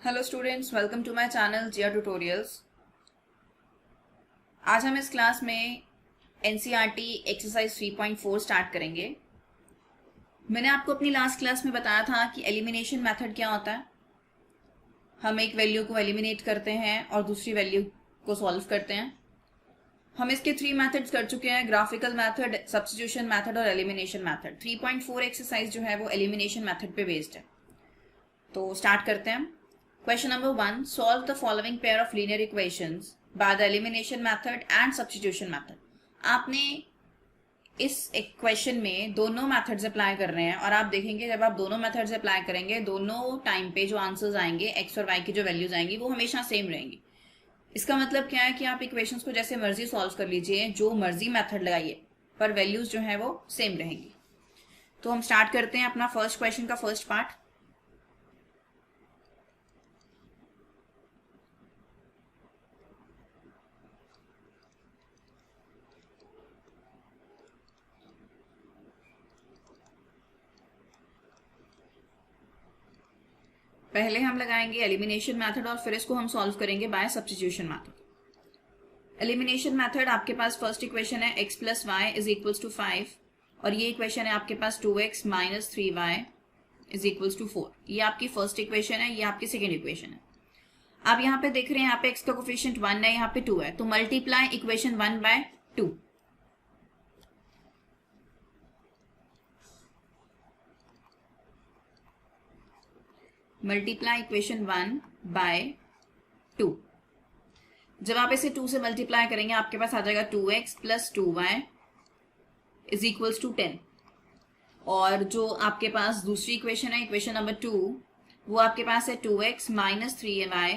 Hello students, welcome to my channel Jiya tutorials. आज हम इस क्लास में एनसीईआरटी एक्सरसाइज 3.4 स्टार्ट करेंगे। मैंने आपको अपनी लास्ट क्लास में बताया था कि एलिमिनेशन मेथड क्या होता है। हम एक वैल्यू को एलिमिनेट करते हैं और दूसरी वैल्यू को सॉल्व करते हैं। हम इसके 3 मेथड्स कर चुके हैं, ग्राफिकल मेथड, सब्स्टिट्यूशन मेथड और एलिमिनेशन मेथड। 3.4 एक्सरसाइज जो है वो एलिमिनेशन मेथड पे बेस्ड है। तो स्टार्ट करते हैं। Question number 1. Solve the following pair of linear equations by the elimination method and substitution method. आपने इस इक्वेशन में दोनों मेथड्स अप्लाई कर रहे हैं और आप देखेंगे जब आप दोनों मेथड्स अप्लाई करेंगे दोनों टाइम पे जो आंसर्स आएंगे एक्स और वाई की जो वैल्यूज आएंगी वो हमेशा सेम रहेंगी। इसका मतलब क्या है कि आप इक्वेशंस को जैसे मर्जी सॉल्व कर लीजिए, जो मर्जी मेथड लगाइए, पर वैल्यूज जो है वो सेम रहेंगी। तो हम स्टार्ट करते हैं अपना फर्स्ट क्वेश्चन का फर्स्ट पार्ट। पहले हम लगाएंगे एलिमिनेशन मेथड और फिर इसको हम सॉल्व करेंगे by substitution method. Elimination method, आपके पास फर्स्ट इक्वेशन है x plus y is equals to 5 और ये इक्वेशन है आपके पास 2x minus 3y is equals to 4। ये आपकी फर्स्ट इक्वेशन है, ये आपकी सेकेंड इक्वेशन है। आप यहाँ पे देख रहे हैं, यहाँ पे x का कोफिशिएंट 1 है, यहाँ पे 2 है, तो multiply equation 1 by 2। Multiply equation 1 by 2। जब आप इसे 2 से मल्टीप्लाई करेंगे आपके पास आ जाएगा 2x plus 2y is equals to 10। और जो आपके पास दूसरी इक्वेशन है, इक्वेशन नंबर 2, वो आपके पास है 2x minus 3y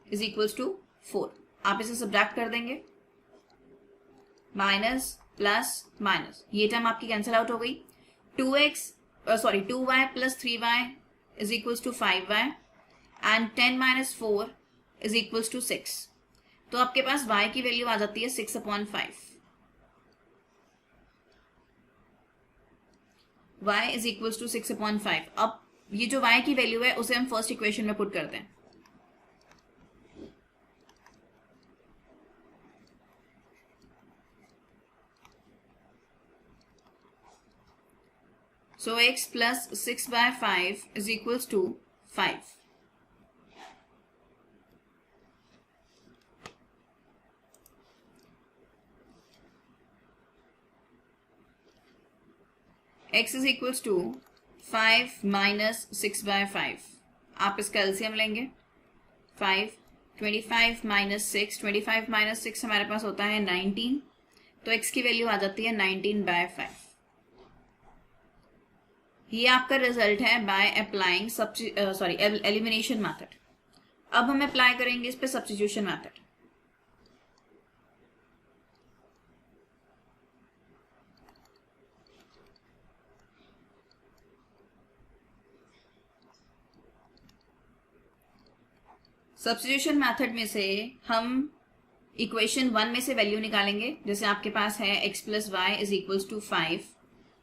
is equals to 4। आप इसे सब्ट्रैक्ट कर देंगे, माइनस प्लस माइनस, ये टर्म आपकी कैंसिल आउट हो गई। 2y plus 3y is equals to 5y and 10 minus 4 is equals to 6। तो आपके पास y की वैल्यू आ जाती है 6/5। y is equals to 6/5। अब ये जो y की वैल्यू है उसे हम फर्स्ट इक्वेशन में पुट करते हैं। So x plus 6/5 is equals to 5। x is equals to 5 minus 6/5। आप इसका एलसीएम लेंगे 5, 25 माइनस 6, 25 माइनस 6 हमारे पास होता है 19, तो x की वैल्यू आ जाती है 19/5। ये आपका रिजल्ट है बाय अप्लाइंग एलिमिनेशन मेथड। अब हम अप्लाई करेंगे इस पे सब्स्टिट्यूशन मेथड। सब्स्टिट्यूशन मेथड में से हम इक्वेशन 1 में से वैल्यू निकालेंगे। जैसे आपके पास है x plus y is equals to 5,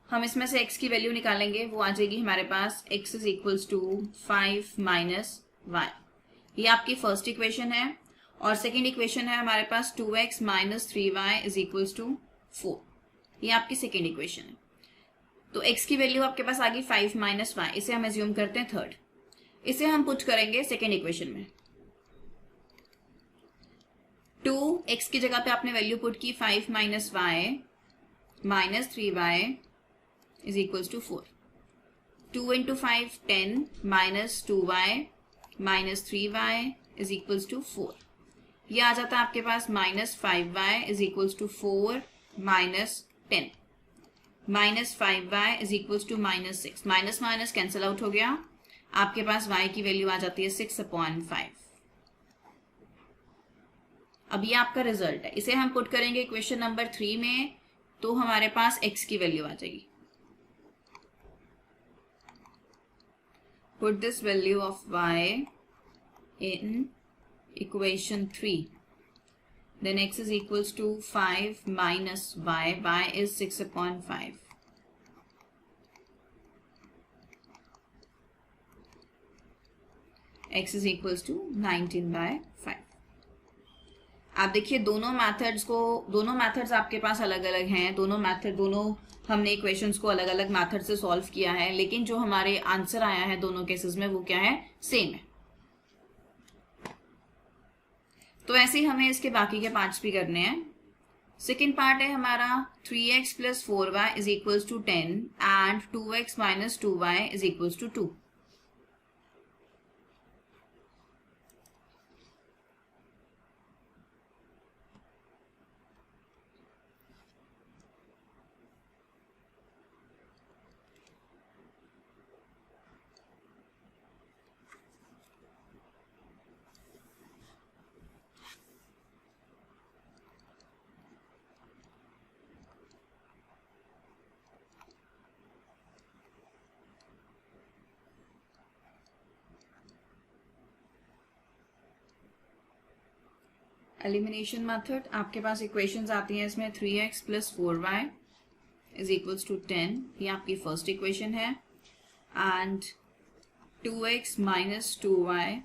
हम इसमें से x की वैल्यू निकालेंगे, वो आ जाएगी हमारे पास x is equals to 5 minus y. ये आपकी फर्स्ट इक्वेशन है और सेकेंड इक्वेशन है हमारे पास 2x minus 3y is equals to 4। ये आपकी सेकेंड इक्वेशन है। तो x की वैल्यू आपके पास आ गई 5 माइनस वाई, इसे हम एज्यूम करते हैं थर्ड। इसे हम पुट करेंगे सेकेंड इक्वेशन में। 2x की जगह पे आपने वैल्यू पुट की 5 minus y minus 3y is equals to 4। 2 into 5 10 minus 2y minus 3y is equals to 4। ये आ जाता है आपके पास minus 5y is equals to 4 minus 10 minus 5y is equals to minus 6। Minus minus cancel out हो गया, आपके पास y की value आ जाती है 6/5। अब ये आपका रिजल्ट है। इसे हम पुट करेंगे इक्वेशन नंबर 3 में, तो हमारे पास x की वैल्यू आ जाएगी। Put this value of y in equation 3. Then x is equals to 5 minus y. Y is 6/5. x is equals to 19/5। आप देखिए दोनों मैथड्स आपके पास अलग अलग हैं, दोनों हमने इक्वेशंस को अलग अलग मैथड से सॉल्व किया है, लेकिन जो हमारे आंसर आया है दोनों केसेस में वो क्या है, सेम है। तो ऐसे ही हमें इसके बाकी के पार्ट्स भी करने हैं। सेकेंड पार्ट है हमारा 3x + 4y is equals to 10 and 2x - 2y is equals to 2। Elimination method, आपके पास इक्वेशंस आती हैं इसमें 3x + 4y is equals to 10, ये आपकी फर्स्ट इक्वेशन है, and 2x - 2y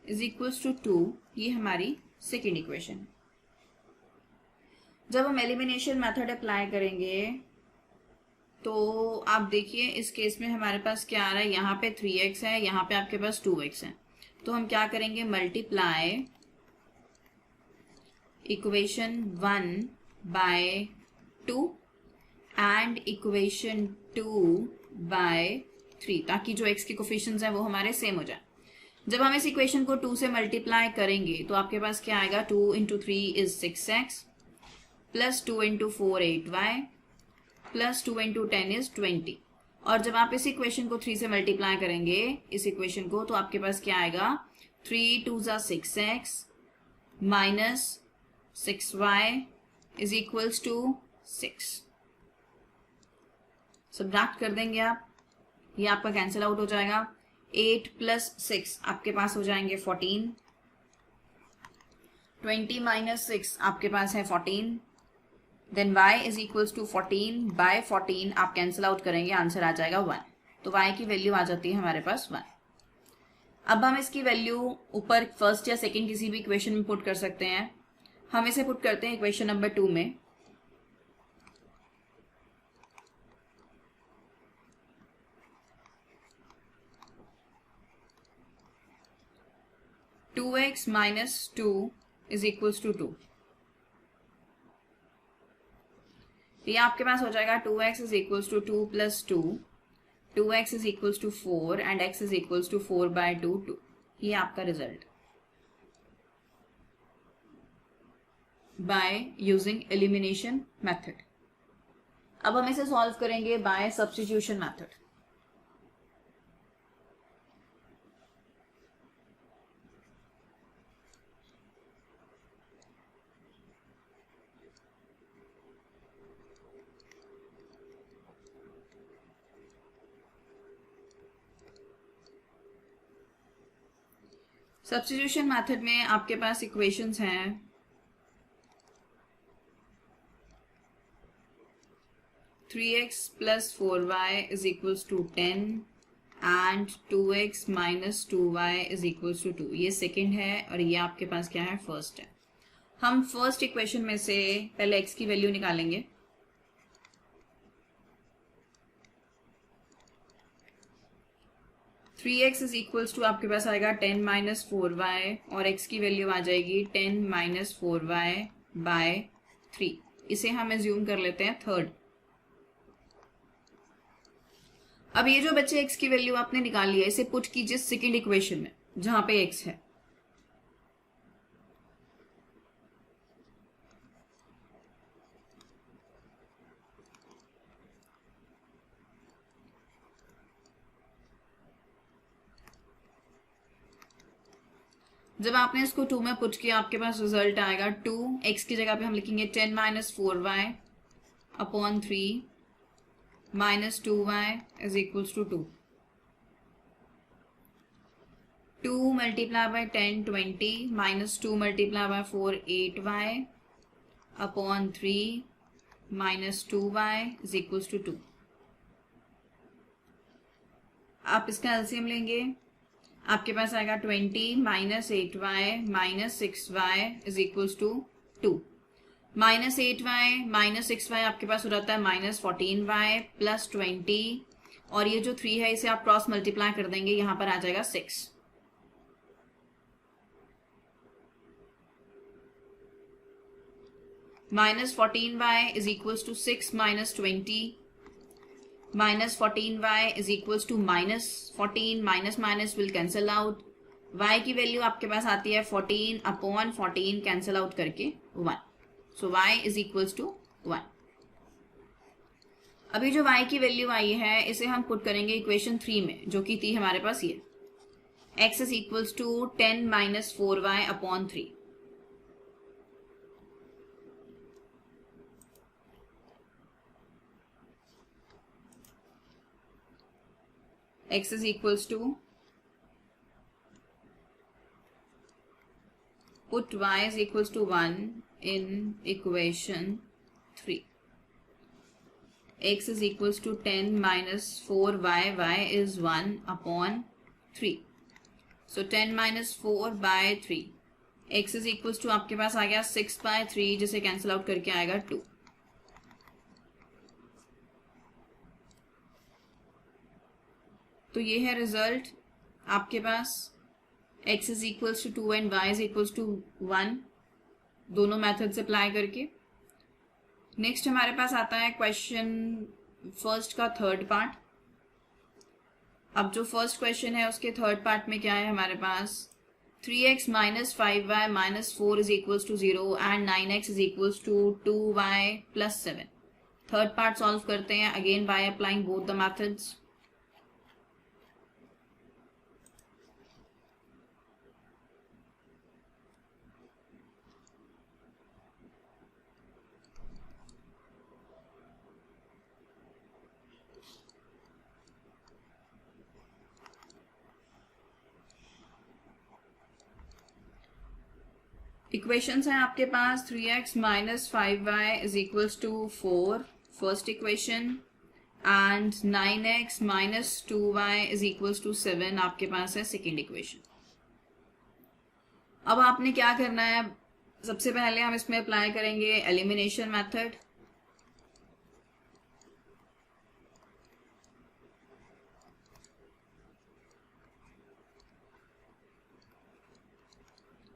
is equals to 2, ये हमारी सेकेंड इक्वेशन है। जब हम एलिमिनेशन मेथड अप्लाई करेंगे तो आप देखिए इस केस में हमारे पास क्या आ रहा है, यहाँ पे 3x है, यहाँ पे आपके पास 2x है, तो हम क्या करेंगे, multiply equation 1 by 2 and equation 2 by 3, ताकि जो x के कोफिशिएंट्स हैं वो हमारे सेम हो जाए। जब हम इस इक्वेशन को 2 से मल्टीप्लाई करेंगे तो आपके पास क्या आएगा, 2 × 3 is 6x plus 2 × 4 8y plus 2 × 10 is 20। और जब आप इस इक्वेशन को 3 से मल्टीप्लाई करेंगे इस इक्वेशन को, तो आपके पास क्या आएगा, 3 × 2 = 6x minus 6y is equals to 6। Subtract कर देंगे आप, ये आपका कैंसिल आउट हो जाएगा। 8 + 6 आपके पास हो जाएंगे 14, 20 - 6 आपके पास है 14, then y is equals to 14/14 आप कैंसिल आउट करेंगे, आंसर आ जाएगा 1। तो y की वैल्यू आ जाती है हमारे पास 1। अब हम इसकी वैल्यू ऊपर फर्स्ट या सेकंड किसी भी इक्वेशन में पुट कर सकते हैं। हम इसे पुट करते हैं इक्वेशन नंबर 2 में। Two x - 2 is equals to 2। ये आपके पास हो जाएगा 2x is equals to 2 + 2, 2x is equals to 4 and x is equals to 4/2 2। ये आपका result by using elimination method. अब हम इसे सॉल्व करेंगे by substitution method. Substitution method में आपके पास इक्वेशंस हैं 3x + 4y is equals to 10 and 2x - 2y is equals to 2। ये सेकंड है और ये आपके पास क्या है, फर्स्ट है। हम फर्स्ट इक्वेशन में से पहले x की वैल्यू निकालेंगे। Three x is equals to आपके पास आएगा 10 - 4y और x की वैल्यू आ जाएगी 10 - 4y/3। इसे हम एज्यूम कर लेते हैं थर्ड। अब ये जो बच्चे x की वैल्यू आपने निकाली है इसे पुट कीजिए सेकंड इक्वेशन में जहां पे x है। जब आपने इसको 2 में पुट किया आपके पास रिजल्ट आएगा 2, x की जगह पे हम लिखेंगे 10 - 4y/3 - 2y is equals to 2। 2 × 10 20 - 2 × 4 8y/3 - 2y is equals to 2। आप इसका एलसीएम लेंगे आपके पास आएगा 20 minus 8y minus 6y is equals to 2। Minus 8y minus 6y आपके पास हो जाता है माइनस 14y प्लस 20, और ये जो 3 है इसे आप क्रॉस मल्टीप्लाई कर देंगे, यहां पर आ जाएगा 6। Minus 14y is equals to 6 minus 20, minus 14y is equals to minus 14, minus minus will cancel out, y की वैल्यू आपके पास आती है 14 अपॉन 14 कैंसल आउट करके 1, सो y इज इक्वल्स टू 1। अभी जो y की वैल्यू आई है इसे हम पुट करेंगे इक्वेशन 3 में, जो कि थी हमारे पास ये x is equals to 10 minus 4y upon 3। x is equals to, put y is equals to 1 in equation 3. x is equals to 10 minus 4y, y is 1 upon 3. So 10 minus 4 by 3. x is equals to आपके पास आ गया 6 by 3, जिसे cancel out करके आएगा 2। तो ये है result आपके पास x is equals to 2 and y is equals to 1, दोनों मेथड से अप्लाई करके। नेक्स्ट हमारे पास आता है क्वेश्चन फर्स्ट का थर्ड पार्ट। अब जो फर्स्ट क्वेश्चन है उसके थर्ड पार्ट में क्या है हमारे पास, 3x minus 5y minus 4 is equals to 0 and 9x is equals to 2y plus 7। Third part solve करते हैं again by applying both the methods. Equations हैं आपके पास 3x minus 5y is equals to 4 first equation, and 9x minus 2y is equals to 7 आपके पास है second equation. अब आपने क्या करना है, सबसे पहले हम इसमें अप्लाई करेंगे एलिमिनेशन मेथड।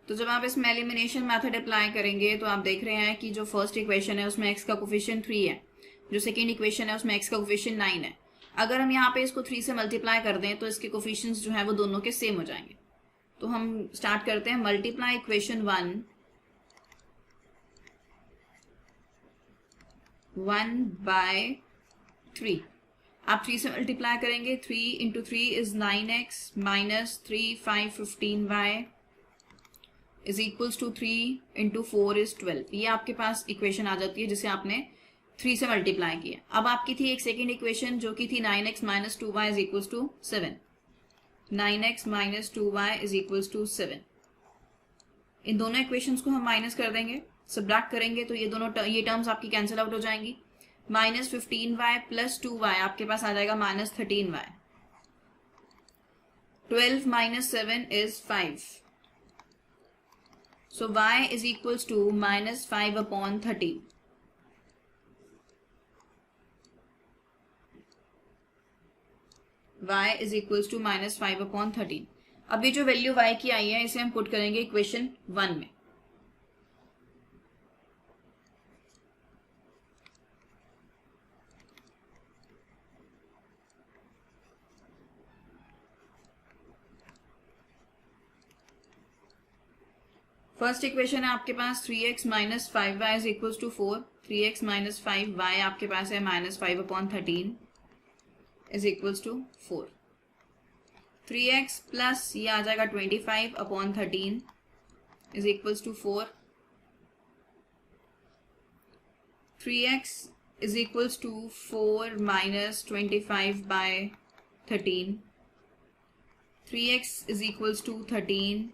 तो जब आप इसमें एलिमिनेशन मेथड अप्लाई करेंगे तो आप देख रहे हैं कि जो फर्स्ट इक्वेशन है उसमें x का कोफिशिएंट 3 है, जो सेकेंड इक्वेशन है उसमें x का कोफिशिएंट 9 है। अगर हम यहाँ पे इसको 3 से मल्टीप्लाई कर दें तो इसके कोफिशिएंट्स जो है वो दोनों के सेम हो जाएंगे। तो हम स्टार्ट करते हैं, मल्टीप्लाई इक्वेशन 1 बाय 3। आप 3 से मल्टीप्लाई करेंगे, 3 into 3 is 9x minus 3 5 15y is equals to 3 into 4 is 12। ये आपके पास इक्वेशन आ जाती है जिसे आपने 3 से मल्टीप्लाई किया। अब आपकी थी एक सेकेंड इक्वेशन जो कि थी 9x minus 2y is equals to 7। 9x minus 2y is equals to 7। इन दोनों इक्वेशंस को हम माइनस कर देंगे, सब्ट्रैक्ट करेंगे तो ये टर्म्स आपकी कैंसिल आउट हो जाएंगी। माइनस 15y प्लस 2y आपके पास आ जाएगा minus 13y। 12 minus 7 is 5। So y is equals to minus 5 upon 13. y is equals to minus 5 upon 13. अब ये जो वैल्यू y की आई है इसे हम पुट करेंगे इक्वेशन 1 में। फर्स्ट इक्वेशन है आपके पास 3x minus 5y is equals to 4। 3x minus 5y आपके पास है minus 5 upon 13 is equals to 4। 3x plus ये आ जाएगा 25 upon 13 is equals to 4। 3x is equals to 4 minus 25 by 13। 3x is equals to 13।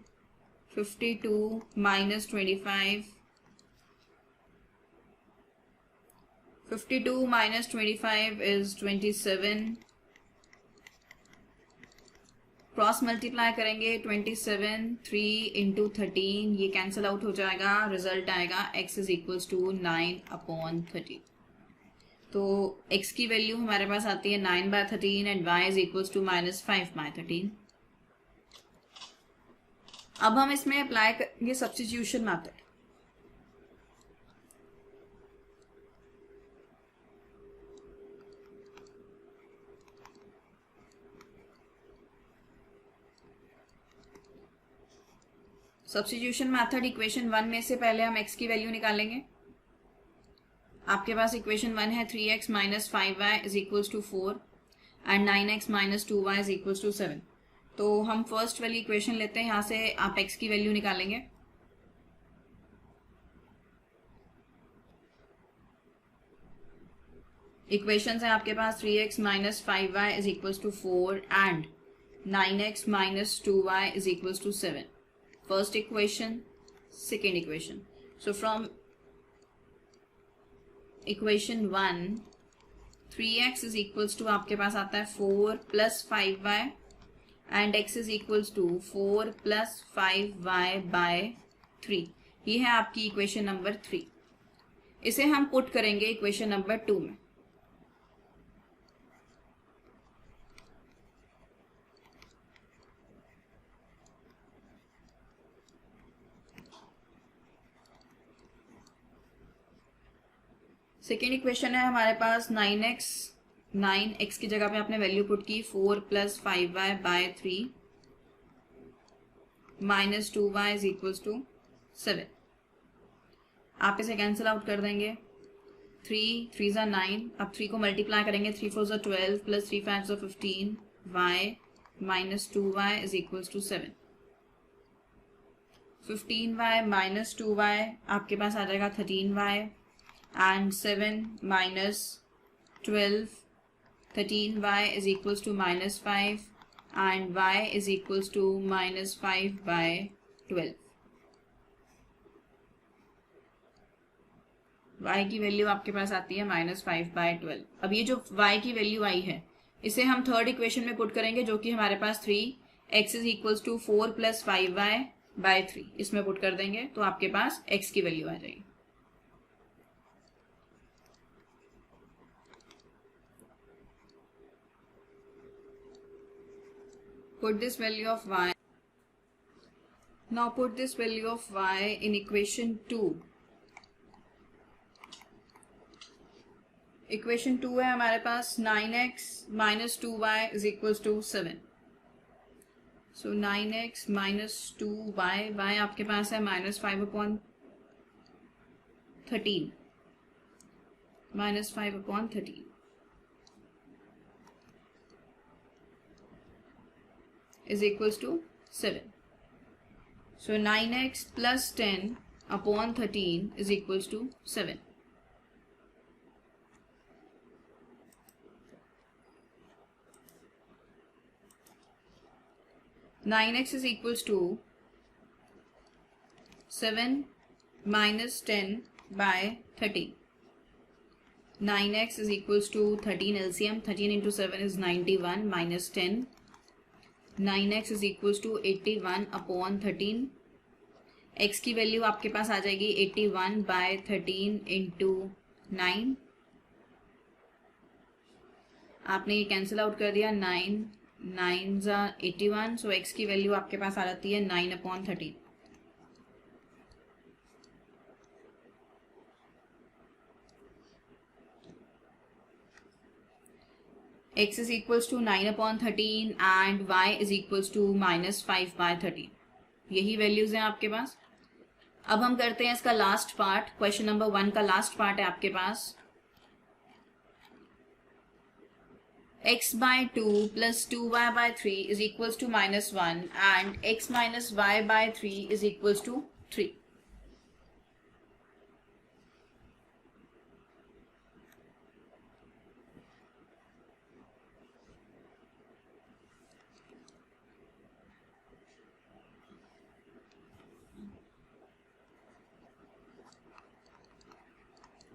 52 minus 25. 52 minus 25 is 27. Cross multiply करेंगे 27 3 into 13, ये cancel out हो जाएगा, रिजल्ट आएगा x इज इक्वल्स टू 9/13। तो x की वैल्यू हमारे पास आती है 9/13 and y is equals to -5/13। अब हम इसमें अप्लाई करेंगे substitution method. Substitution method equation 1 में से पहले हम x की वैल्यू निकालेंगे। आपके पास इक्वेशन 1 है 3x minus 5y is equals to 4 and 9x minus 2y is equals to 7। तो हम फर्स्ट वाली इक्वेशन लेते हैं, यहाँ से आप x की वैल्यू निकालेंगे। इक्वेशन है आपके पास 3x minus 5y is equals to 4 and 9x minus 2y is equals to 7। First equation, second equation. So from equation 1, 3x is equals to आपके पास आता है 4 plus 5y and x is equals to 4 plus 5y by 3। ये है आपकी equation number 3। इसे हम put करेंगे equation number 2 में। सेकेंड इक्वेशन है हमारे पास 9x की जगह पे आपने वैल्यू पुट की 4 plus 5y by 3 minus 2y is equals to 7। आप इसे कैंसिल आउट कर देंगे, 3 3 ज़ा 9, अब 3 को मल्टीप्लाई करेंगे, 3 4 ज़ा 12 प्लस 3 5 ज़ा 15 y minus 2y is equals to 7। 15y minus 2y आपके पास आ जाएगा 13y and 7 minus 12, 13y is equals to minus 5 and y is equals to minus 5 by 12। y की वैल्यू आपके पास आती है -5/12। अब ये जो y की वैल्यू आई है इसे हम थर्ड इक्वेशन में पुट करेंगे, जो कि हमारे पास 3x is equals to 4 plus 5y by 3, इसमें पुट कर देंगे तो आपके पास x की वैल्यू आ जाएगी। Put this value of y. Now put this value of y in equation 2. Equation 2 है हमारे पास 9x minus 2y is equals to 7. So 9x minus 2y, y आपके पास है -5/13, -5/13 is equals to 7. So 9x plus 10/13 is equals to 7. Nine x is equals to 7 minus 10 by 13. 9x is equals to 13 LCM, 13 into 7 is 91 minus 10. 9x is equals to 81/13। x की value आपके पास आ जाएगी 81/13 into 9। आपने ये cancel out कर दिया, 9 9 ज़ा 81, सो x की वैल्यू आपके पास आ जाती है 9/13। x is equals to 9/13 and y is equals to -5/13। यही वैल्यूज हैं आपके पास। अब हम करते हैं इसका लास्ट पार्ट, क्वेश्चन नंबर 1 का लास्ट पार्ट है आपके पास। x/2 plus 2y/3 is equals to -1 and x minus y/3 is equals to 3।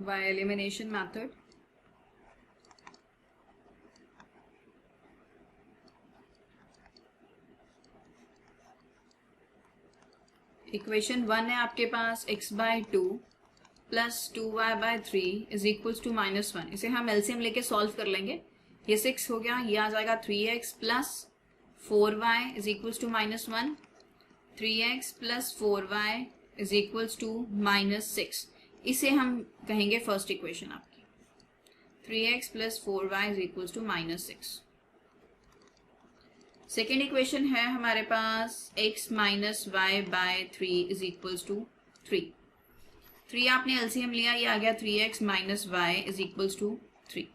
by elimination method, equation 1 है आपके पास x/2 plus 2y/3 is equals to -1। इसे हम एलसीएम लेके सॉल्व कर लेंगे। ये 6 हो गया, ये आ जाएगा 3x plus 4y is equals to -1। 3x plus 4y is equals to -6। इसे हम कहेंगे फर्स्ट इक्वेशन आपकी। 3x plus 4y is equals to -6। Second equation है हमारे पास x minus y by 3 is equals to 3। 3 आपने एलसीएम लिया, ये आ गया 3x minus y is equals to 3।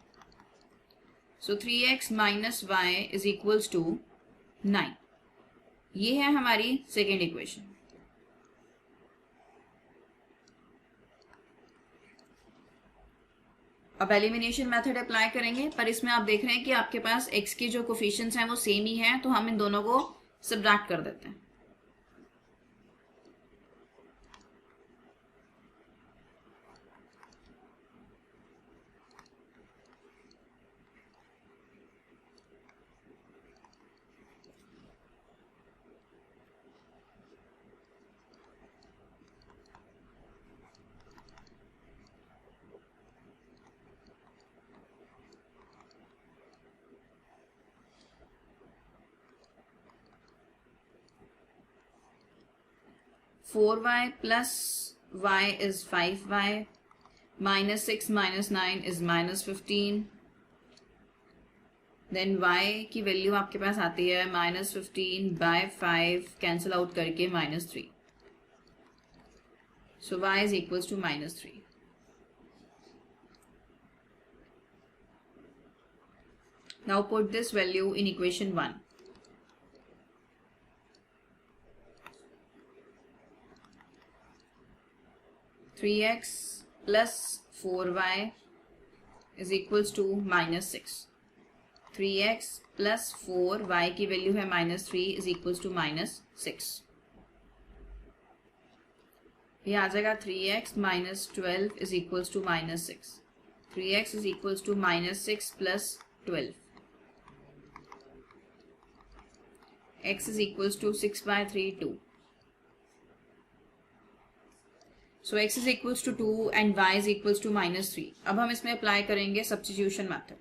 So 3x minus y is equals to 9। ये है हमारी सेकेंड इक्वेशन। अब एलिमिनेशन मेथड अप्लाई करेंगे, पर इसमें आप देख रहे हैं कि आपके पास x की जो कोफिशिएंट्स हैं वो सेम ही हैं, तो हम इन दोनों को सब्ट्रैक्ट कर देते हैं। (4y plus y is 5y, minus 6 minus 9 is minus 15. Then y की वैल्यू आपके पास आती है -15 बाय 5 कैंसिल आउट करके -3. So y is equals to -3. Now put this value in equation 1. (3x plus 4y is equals to -6. 3x plus 4 y की value है -3 is equals to -6. ये आ जाएगा 3x minus 12 is equals to -6. 3x is equals to -6 plus 12. x is equals to 6/3 2. So x is equals to 2 and y is equals to -3. अब हम इसमें apply करेंगे substitution method.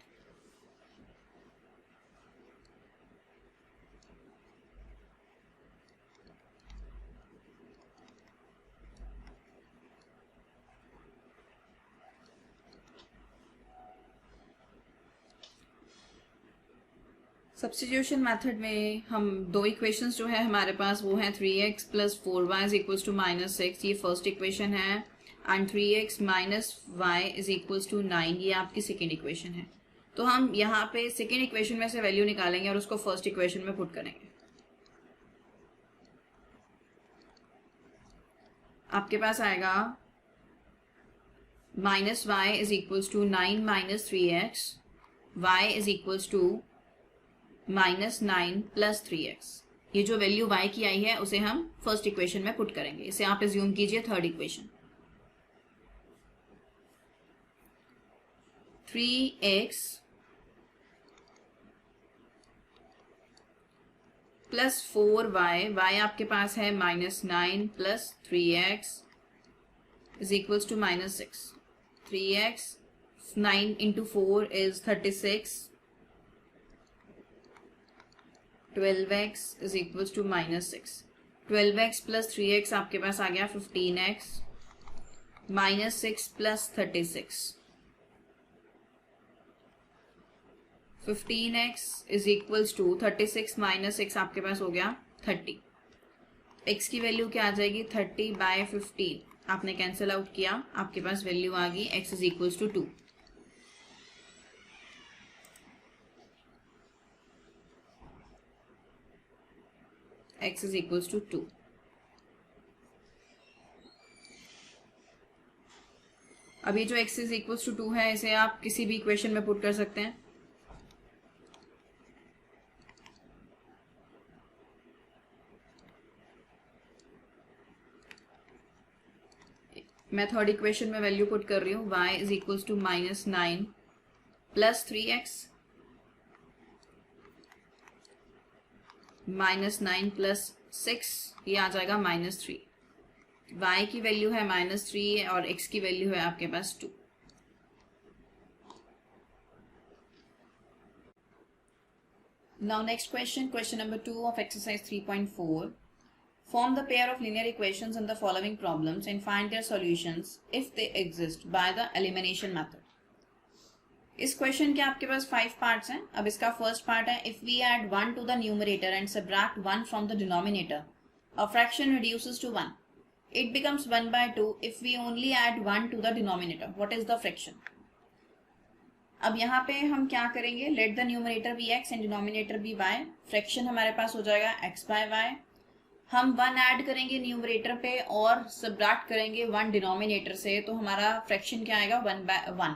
Substitution method में हम दो इक्वेशंस जो है हमारे पास वो हैं 3x plus 4y is equals to -6, ये फर्स्ट इक्वेशन है, and 3x minus y is equals to 9, ये आपकी सेकेंड इक्वेशन है. तो हम यहाँ पे सेकेंड इक्वेशन में से वैल्यू निकालेंगे और उसको फर्स्ट इक्वेशन में पुट करेंगे. आपके पास आएगा -y is equals to 9 minus 3x, y is equals to -9 plus 3x. ये जो वैल्यू y की आई है उसे हम फर्स्ट इक्वेशन में पुट करेंगे. इसे आप एज्यूम कीजिए third equation. 3x plus 4y, y आपके पास है -9 plus 3x is equals to -6. 3x 9 into 4 is 36. 12x is equals to -6. 12x plus 3x आपके पास आ गया 15x -6 plus 36. 15x is equals to 36 minus 6 आपके पास हो गया 30. x की वैल्यू क्या आ जाएगी 30/15. आपने कैंसिल आउट किया, आपके पास वैल्यू आ गई x is equals to 2. x is equals to 2. अभी जो x is equals to 2 है इसे आप किसी भी इक्वेशन में पुट कर सकते हैं. मैं थर्ड इक्वेशन में वैल्यू पुट कर रही हूँ. y is equals to -9 plus 3x -9 plus 6, ये आ जाएगा -3. y की वैल्यू है -3 और x की वैल्यू है आपके पास 2. Now next question, question number 2 of exercise 3.4. Form the pair of linear equations in the following problems and find their solutions if they exist by the elimination method. इस question के आपके पास 5 parts हैं. अब इसका first part है, if we add 1 to the numerator and subtract 1 from the denominator, a fraction reduces to 1. It becomes 1/2 if we only add 1 to the denominator. What is the fraction? अब यहाँ पे हम क्या करेंगे, let the numerator be x and denominator be y. Fraction हमारे पास हो जाएगा x/y. हम 1 ऐड करेंगे न्यूमरेटर पे और सब्ट्रैक्ट करेंगे 1 डिनोमिनेटर से, तो हमारा फ्रैक्शन क्या आएगा 1/1.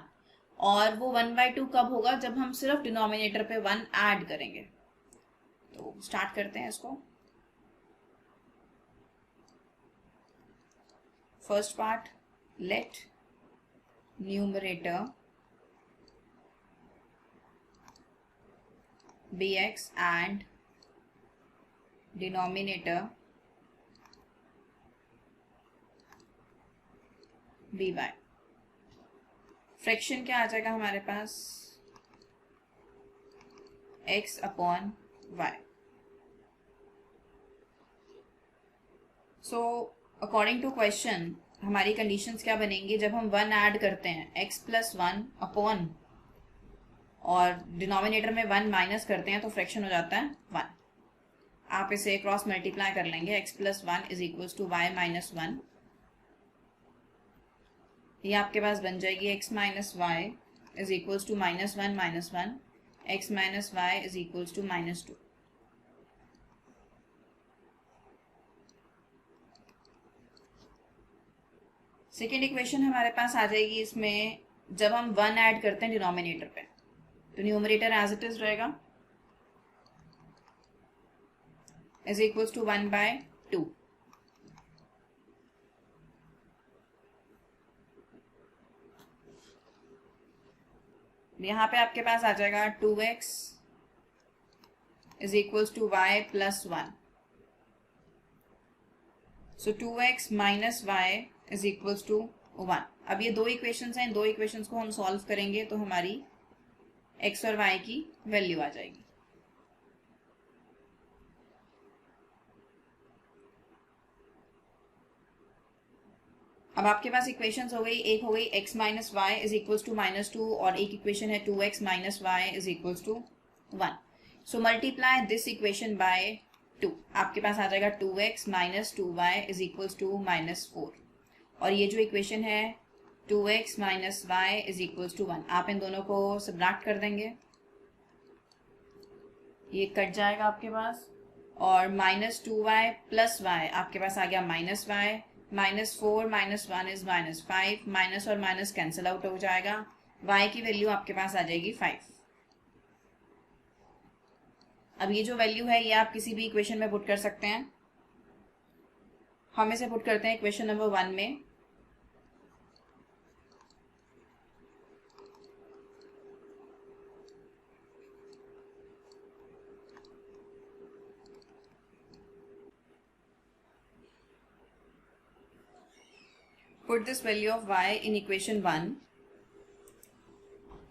और वो 1/2 कब होगा, जब हम सिर्फ डिनोमिनेटर पे 1 ऐड करेंगे. तो स्टार्ट करते हैं इसको. First part, let numerator bx and denominator by. Fraction क्या आ जाएगा हमारे पास, x/y. So according to question हमारी कंडीशंस क्या बनेंगी, जब हम 1 ऐड करते हैं x+1 अपॉन और डिनोमिनेटर में 1 माइनस करते हैं तो फ्रैक्शन हो जाता है 1. आप इसे क्रॉस मल्टीप्लाई कर लेंगे, x+1 is equals to y minus 1. ये आपके पास बन जाएगी x minus y is equals to -1 - 1. x minus y is equals to -2. Second equation हमारे पास आ जाएगी, इसमें जब हम 1 ऐड करते हैं डिनोमिनेटर पे, तो न्यूमरेटर एज इट इज रहेगा इज इक्वल्स टू 1/2. यहाँ पे आपके पास आ जाएगा 2x is equals to y plus 1. So 2x minus y is equals to 1. अब ये 2 इक्वेशंस हैं, 2 इक्वेशंस को हम सॉल्व करेंगे तो हमारी x और y की वैल्यू आ जाएगी. अब आपके पास इक्वेशंस हो गई, एक हो गई x minus y is equals to -2 और एक इक्वेशन है 2x minus y is equals to 1. So multiply this equation by 2. आपके पास आ जाएगा 2x minus 2y is equals to -4. और ये जो इक्वेशन है 2x minus y is equals to 1, आप इन दोनों को सब्ट्रैक्ट कर देंगे, ये कट जाएगा आपके पास. और -2y प्लस y आपके पास आ गया -y. -4 - 1 इज -5. माइनस और माइनस कैंसिल आउट हो जाएगा. y की वैल्यू आपके पास आ जाएगी 5. अब ये जो वैल्यू है ये आप किसी भी इक्वेशन में पुट कर सकते हैं. हम इसे पुट करते हैं इक्वेशन नंबर 1 में. Put this value of y in equation 1.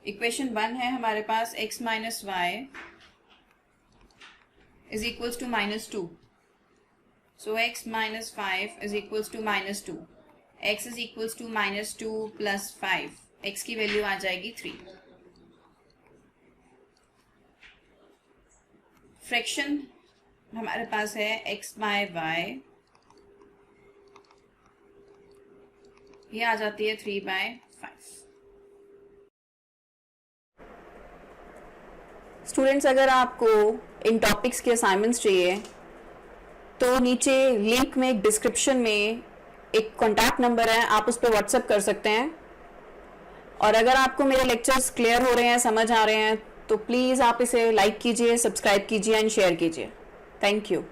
Equation 1 है हमारे पास x minus y is equals to -2. So x minus 5 is equals to -2. x is equals to -2 plus 5. x की वैल्यू आ जाएगी 3. फ्रैक्शन हमारे पास है x/y, ये आ जाती है 3/5. स्टूडेंट्स, अगर आपको इन टॉपिक्स के असाइनमेंट्स चाहिए तो नीचे लिंक में डिस्क्रिप्शन में एक कॉन्टैक्ट नंबर है, आप उस पर व्हाट्सएप कर सकते हैं. और अगर आपको मेरे लेक्चर्स क्लियर हो रहे हैं, समझ आ रहे हैं, तो प्लीज़ आप इसे लाइक कीजिए, सब्सक्राइब कीजिए एंड शेयर कीजिए. Thank you.